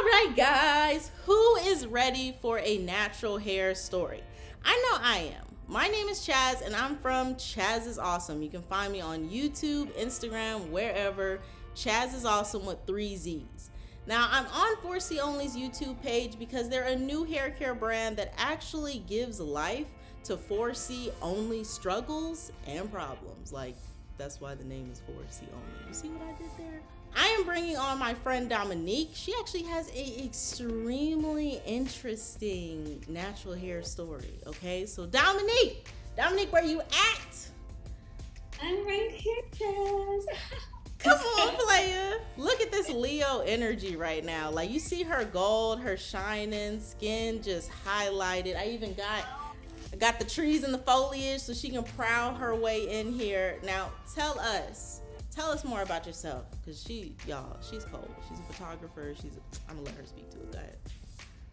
right, guys, who is ready for a natural hair story? I know I am. My name is Chaz, and I'm from Chaz is Awesome. You can find me on YouTube, Instagram, wherever. Chaz is Awesome with 3 Z's. Now, I'm on 4C Only's YouTube page because they're a new hair care brand that actually gives life to 4C Only struggles and problems. Like, that's why the name is 4C Only. You see what I did there? I am bringing on my friend Dominique. She actually has a extremely interesting natural hair story. Okay, so Dominique, where you at? I'm right here, Jazz. Come on, player. Look at this Leo energy right now. Like, you see her gold, her shining skin just highlighted. I even got the trees and the foliage so she can prowl her way in here. Now, tell us more about yourself, because she's cold. She's a photographer. I'm gonna let her speak to it. Go ahead.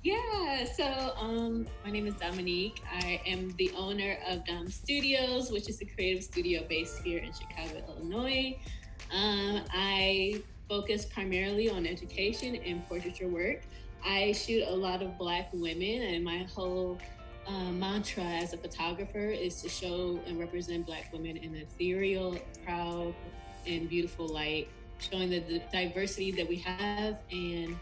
Yeah, so my name is Dominique. I am the owner of Dom Studios, which is a creative studio based here in Chicago, Illinois. I focus primarily on education and portraiture work. I shoot a lot of Black women, and my whole mantra as a photographer is to show and represent Black women in an ethereal, proud, and beautiful light, showing the diversity that we have and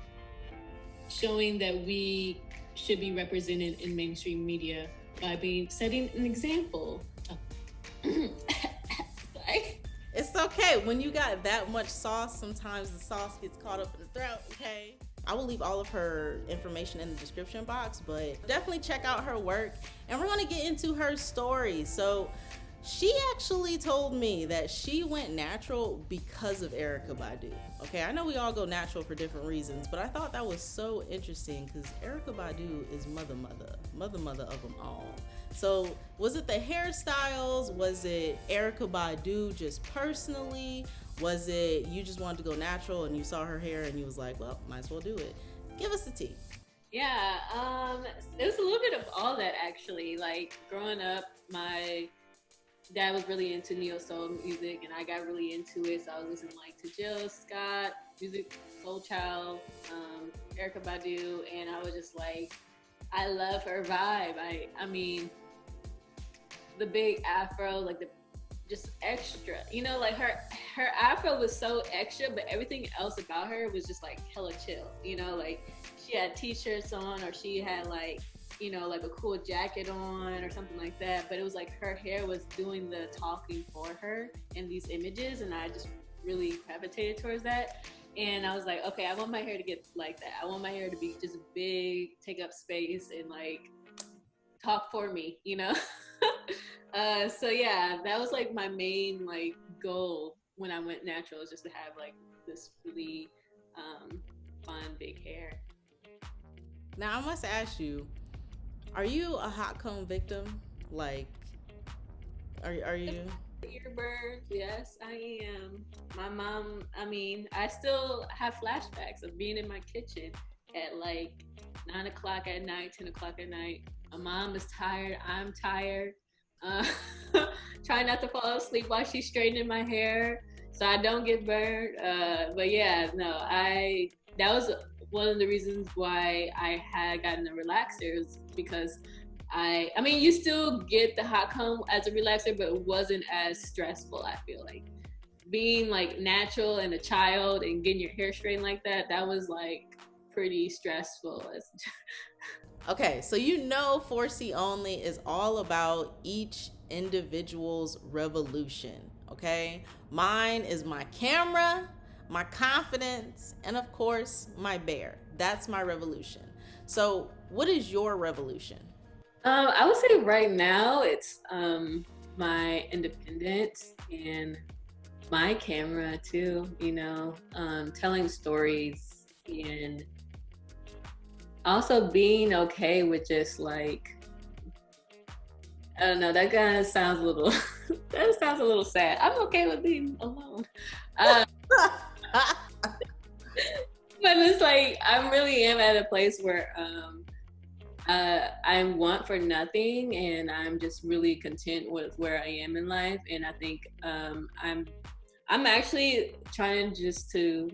showing that we should be represented in mainstream media by setting an example. It's okay. When you got that much sauce, sometimes the sauce gets caught up in the throat, okay? I will leave all of her information in the description box, but definitely check out her work. And we're going to get into her story. So she actually told me that she went natural because of erykah Badu. Okay, I know we all go natural for different reasons, but I thought that was so interesting because erykah Badu is mother of them all. So was it the hairstyles? Was it erykah Badu just personally? Was it you just wanted to go natural and you saw her hair and you was like, well, might as well do it? Give us the tea. Yeah, it was a little bit of all that actually. Like growing up, my dad was really into neo soul music, and I got really into it. So I was listening like to Jill Scott, music, Soul Child, erykah Badu, and I was just like, I love her vibe. I mean, the big afro, like the just extra, like her afro was so extra, but everything else about her was just like hella chill. Like she had t-shirts on, or she had like like a cool jacket on or something like that, but it was like her hair was doing the talking for her in these images, and I just really gravitated towards that. And I was like, okay, I want my hair to get like that. I want my hair to be just big, take up space, and like talk for me, So yeah, that was like my main like goal when I went natural, is just to have like this really fun big hair. Now I must ask you, are you a hot comb victim? Like, are you? Earburns, yes, I am. My mom, I still have flashbacks of being in my kitchen at like 9 o'clock at night, 10 o'clock at night. My mom is tired, I'm tired. Trying not to fall asleep while she's straightening my hair so I don't get burned. But yeah, no, that was one of the reasons why I had gotten a relaxer, was because I mean, you still get the hot comb as a relaxer, but it wasn't as stressful. I feel like being like natural and a child and getting your hair straightened like that was like pretty stressful. Okay, so 4C Only is all about each individual's revolution, okay? Mine is my camera, my confidence, and of course, my bear. That's my revolution. So what is your revolution? I would say right now it's my independence and my camera too, telling stories, and also being okay with just like, I don't know, that kind of sounds a little a little sad. I'm okay with being alone. But it's like I really am at a place where I want for nothing, and I'm just really content with where I am in life. And I think I'm actually trying just to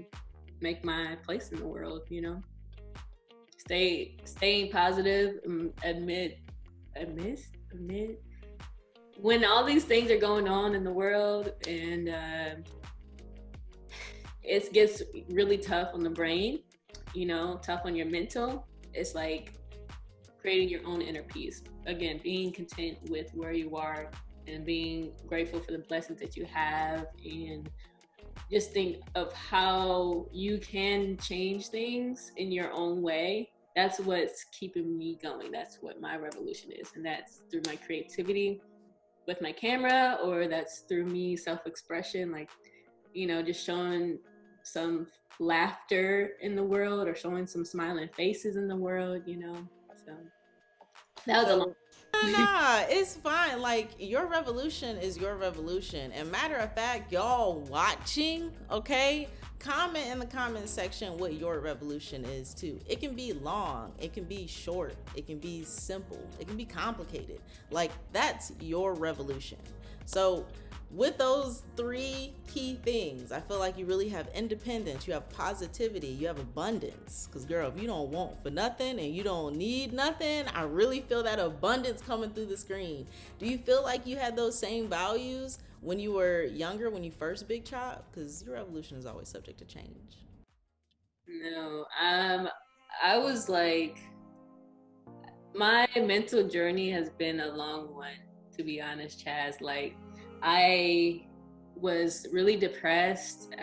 make my place in the world, staying positive, admit when all these things are going on in the world, and it gets really tough on the brain, you know, tough on your mental. It's like creating your own inner peace. Again, being content with where you are and being grateful for the blessings that you have, and just think of how you can change things in your own way. That's what's keeping me going. That's what my revolution is. And that's through my creativity with my camera, or that's through me self-expression, like, you know, just showing some laughter in the world, or showing some smiling faces in the world, you know. So that was a long Nah, it's fine. Like, your revolution is your revolution. And matter of fact, y'all watching, okay? Comment in the comment section what your revolution is too. It can be long, it can be short, it can be simple, it can be complicated. Like, that's your revolution. So with those three key things, I feel like you really have independence, you have positivity, you have abundance. Because, girl, if you don't want for nothing and you don't need nothing, I really feel that abundance coming through the screen. Do you feel like you had those same values when you were younger, when you first big chop? Because your revolution is always subject to change. No, I was like, my mental journey has been a long one, to be honest, Chaz. Like, I was really depressed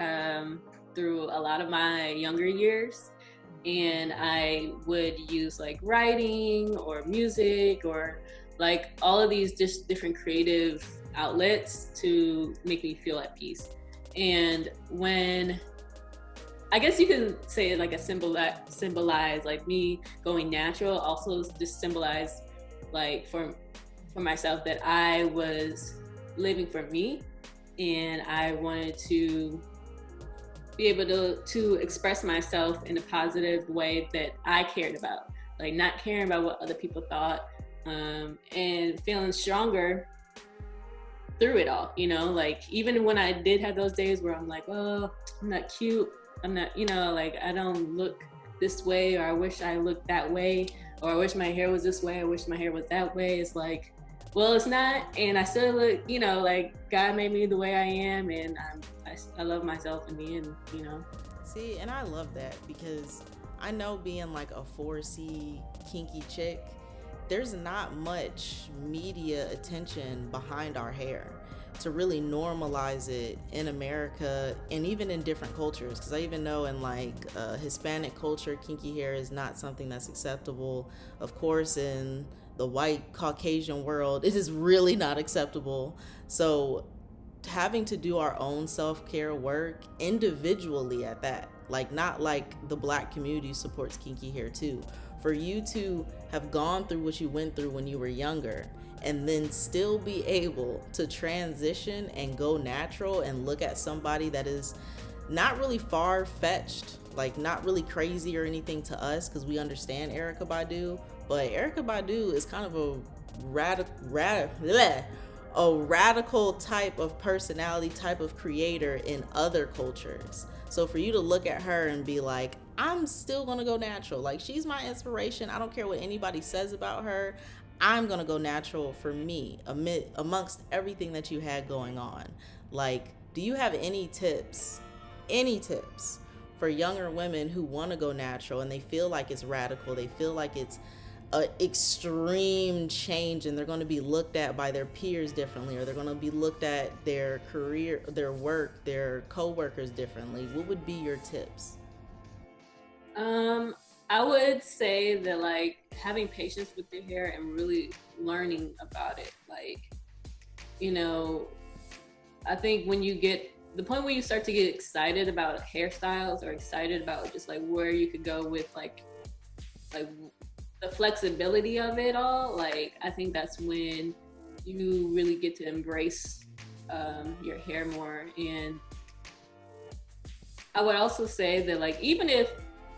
through a lot of my younger years, and I would use like writing or music or like all of these just different creative outlets to make me feel at peace. And when, I guess you can say like a symbolize like me going natural, also just symbolize like for myself that I was living for me, and I wanted to be able to express myself in a positive way that I cared about, like not caring about what other people thought, and feeling stronger through it all, you know. Like, even when I did have those days where I'm like, oh, I'm not cute, I'm not, you know, like I don't look this way, or I wish I looked that way, or I wish my hair was this way, I wish my hair was that way. It's like, well, it's not, and I still look, you know, like God made me the way I am, and I love myself in the end, you know. See, and I love that, because I know, being like a 4C kinky chick, there's not much media attention behind our hair to really normalize it in America and even in different cultures. Because I even know in like Hispanic culture, kinky hair is not something that's acceptable. Of course, in the white Caucasian world, it is really not acceptable. So having to do our own self-care work individually at that, like not like the Black community supports kinky hair too. For you to have gone through what you went through when you were younger, and then still be able to transition and go natural and look at somebody that is not really far-fetched, like not really crazy or anything to us, because we understand erykah Badu, but erykah Badu is kind of a radical type of personality, type of creator in other cultures. So for you to look at her and be like, I'm still gonna go natural, like she's my inspiration, I don't care what anybody says about her, I'm gonna go natural for me amongst everything that you had going on. Like, do you have any tips for younger women who want to go natural and they feel like it's radical, they feel like it's an extreme change, and they're going to be looked at by their peers differently, or they're going to be looked at their career, their work, their co-workers differently? What would be your tips? I would say that, like, having patience with your hair and really learning about it. Like, you know, I think when you get the point where you start to get excited about hairstyles, or excited about just like where you could go with like the flexibility of it all, like I think that's when you really get to embrace your hair more. And I would also say that, like, even if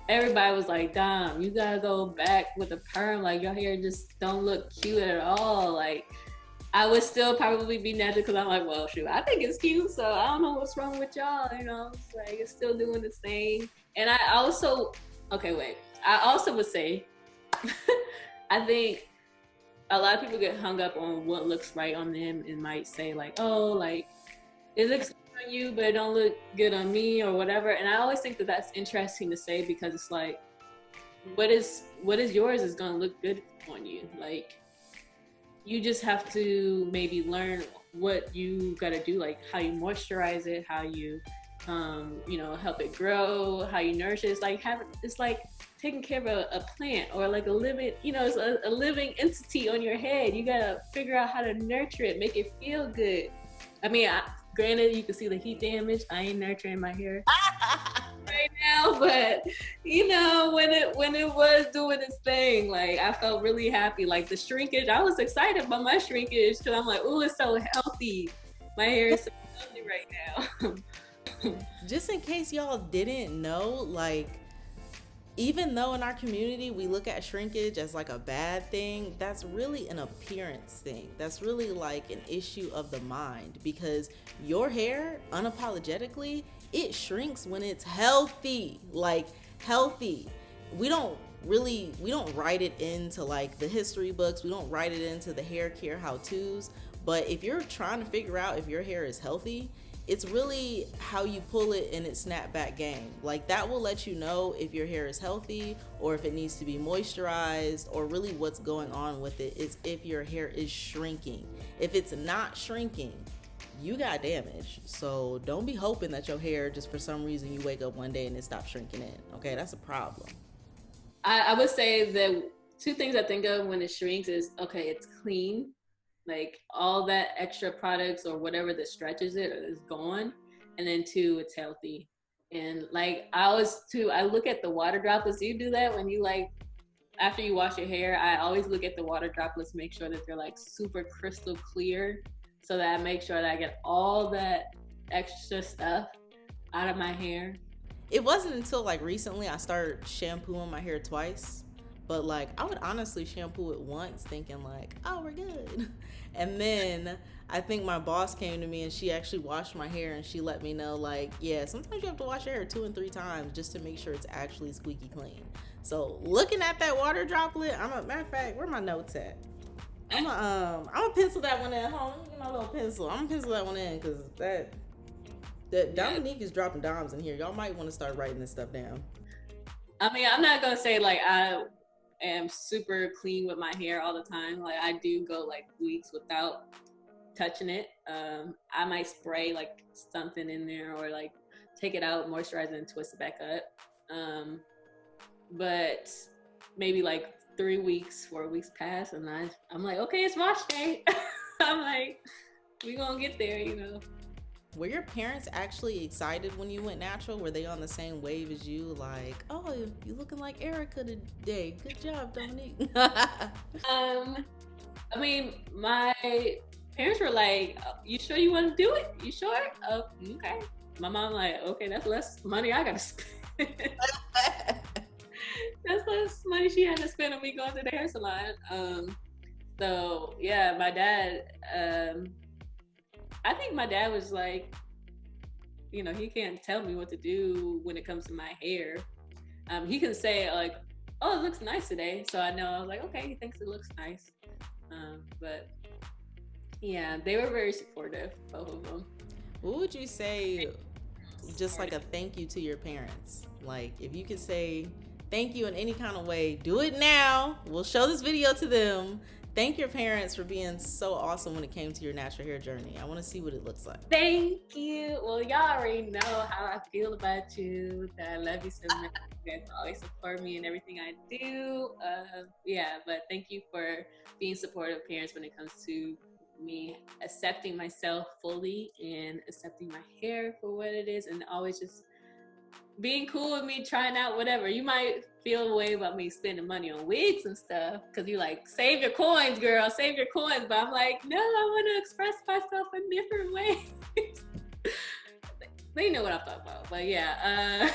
everybody was like, Dom, you gotta go back with a perm, like your hair just don't look cute at all, like I would still probably be natural, because I'm like, well, shoot, I think it's cute, so I don't know what's wrong with y'all, you know. It's like, it's still doing its thing. And I also, okay, wait, I also would say, I think a lot of people get hung up on what looks right on them and might say like, oh, like it looks good on you, but it don't look good on me or whatever. And I always think that that's interesting to say, because it's like, what is yours is gonna look good on you. Like, you just have to maybe learn what you got to do, like how you moisturize it, how you help it grow, how you nourish it. It's like taking care of a plant or like a living, it's a living entity on your head. You gotta figure out how to nurture it, make it feel good. I mean, granted, you can see the heat damage. I ain't nurturing my hair right now, but when it was doing its thing, like I felt really happy. Like the shrinkage, I was excited about my shrinkage because I'm like, oh, it's so healthy. My hair is so healthy right now. Just in case y'all didn't know, like, even though in our community we look at shrinkage as like a bad thing, that's really an appearance thing. That's really like an issue of the mind, because your hair, unapologetically, it shrinks when it's healthy. Like, healthy. We don't write it into like the history books. We don't write it into the hair care how-tos. But if you're trying to figure out if your hair is healthy, it's really how you pull it in its snapback game. Like, that will let you know if your hair is healthy or if it needs to be moisturized, or really what's going on with it is if your hair is shrinking. If it's not shrinking, you got damage. So don't be hoping that your hair, just for some reason you wake up one day and it stops shrinking in. Okay, that's a problem. I would say that two things I think of when it shrinks is, okay, it's clean. Like all that extra products or whatever that stretches it is gone. And then two, it's healthy. And like I look at the water droplets. You do that when you like, after you wash your hair, I always look at the water droplets, make sure that they're like super crystal clear, so that I make sure that I get all that extra stuff out of my hair. It wasn't until like recently I started shampooing my hair twice. But like, I would honestly shampoo it once thinking like, oh, we're good. And then I think my boss came to me and she actually washed my hair, and she let me know like, yeah, sometimes you have to wash your hair 2 and 3 times just to make sure it's actually squeaky clean. So looking at that water droplet, matter of fact, where my notes at? I'm gonna pencil that one in. Hold on, give me my little pencil. I'm gonna pencil that one in, because that Dominique is dropping dimes in here. Y'all might want to start writing this stuff down. I mean, I'm not gonna say like I am super clean with my hair all the time. Like I do go like weeks without touching it. I might spray like something in there, or like take it out, moisturize it, and twist it back up. But maybe like 3 weeks, 4 weeks pass, and I'm like, okay, it's wash day. I'm like, we gonna get there, Were your parents actually excited when you went natural? Were they on the same wave as you? Like, oh, you looking like Erykah today. Good job, Dominique. I mean, my parents were like, you sure you want to do it? You sure? Oh, okay. My mom like, okay, that's less money I gotta spend. That's less money she had to spend on me going to the hair salon. So yeah, my dad, I think my dad was like, he can't tell me what to do when it comes to my hair. He can say like, oh, it looks nice today. So I know, I was like, okay, he thinks it looks nice. But yeah, they were very supportive, both of them. What would you say, just like a thank you to your parents? Like, if you could say thank you in any kind of way, do it now. We'll show this video to them. Thank your parents for being so awesome when it came to your natural hair journey. I want to see what it looks like. Thank you. Well, y'all already know how I feel about you, that I love you so much. You guys always support me in everything I do. Yeah, but thank you for being supportive parents when it comes to me accepting myself fully and accepting my hair for what it is, and always just being cool with me trying out whatever. You might feel a way about me spending money on wigs and stuff, because you like, save your coins, girl, save your coins. But I'm like, no, I want to express myself in different ways. They know what I'm talking about. But yeah,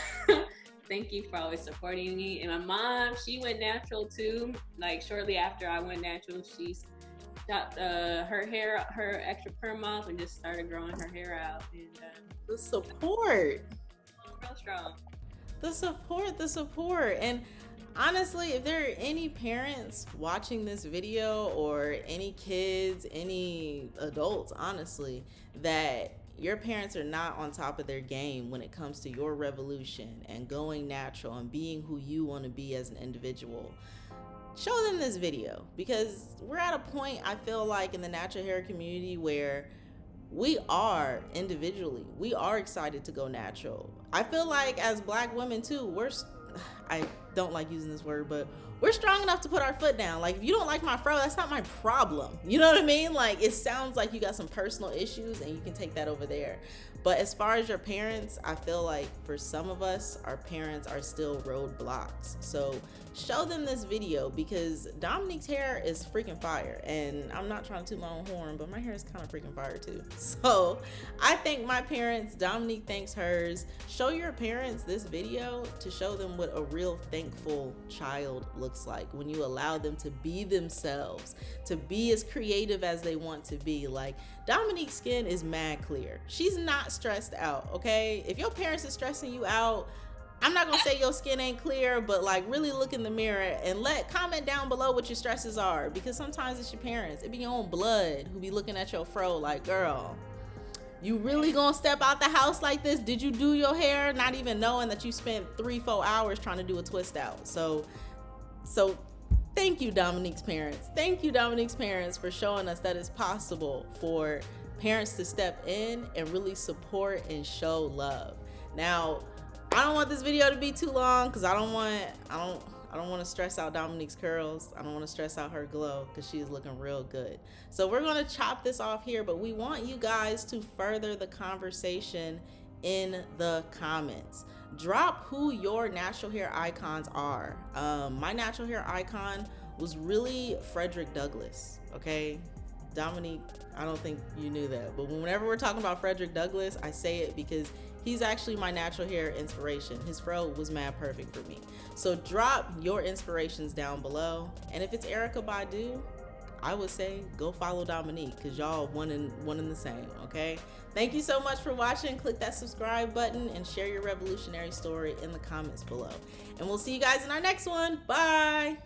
thank you for always supporting me. And my mom, she went natural too. Like shortly after I went natural, she stopped her extra perm off and just started growing her hair out. And the support. Real strong. The support. And honestly, if there are any parents watching this video, or any kids, any adults, honestly, that your parents are not on top of their game when it comes to your revolution and going natural and being who you want to be as an individual, show them this video, because we're at a point, I feel like, in the natural hair community where we are individually, we are excited to go natural. I feel like as Black women too, I don't like using this word, but we're strong enough to put our foot down. Like, if you don't like my fro, that's not my problem. You know what I mean? Like, it sounds like you got some personal issues and you can take that over there. But as far as your parents, I feel like for some of us, our parents are still roadblocks. So show them this video, because Dominique's hair is freaking fire. And I'm not trying to toot my own horn, but my hair is kind of freaking fire too. So I thank my parents. Dominique thanks hers. Show your parents this video to show them what a real thankful child looks like when you allow them to be themselves, to be as creative as they want to be. Like, Dominique's skin is mad clear. She's not stressed out, okay? If your parents are stressing you out, I'm not gonna say your skin ain't clear, but like, really look in the mirror and comment down below what your stresses are, because sometimes it's your parents. It be your own blood who be looking at your fro like, girl, you really gonna step out the house like this? Did you do your hair not even knowing that you spent 3-4 hours trying to do a twist out? So thank you, Dominique's parents. Thank you, Dominique's parents, for showing us that it's possible for parents to step in and really support and show love. Now, I don't want this video to be too long, because I don't want to stress out Dominique's curls. I don't want to stress out her glow, because she is looking real good. So we're going to chop this off here, but we want you guys to further the conversation in the comments. Drop who your natural hair icons are. My natural hair icon was really Frederick Douglass, okay? Dominique, I don't think you knew that, but whenever we're talking about Frederick Douglass, I say it because he's actually my natural hair inspiration. His fro was mad perfect for me. So drop your inspirations down below. And if it's Erykah Badu, I would say go follow Dominique, because y'all one in the same, okay? Thank you so much for watching. Click that subscribe button and share your revolutionary story in the comments below. And we'll see you guys in our next one. Bye.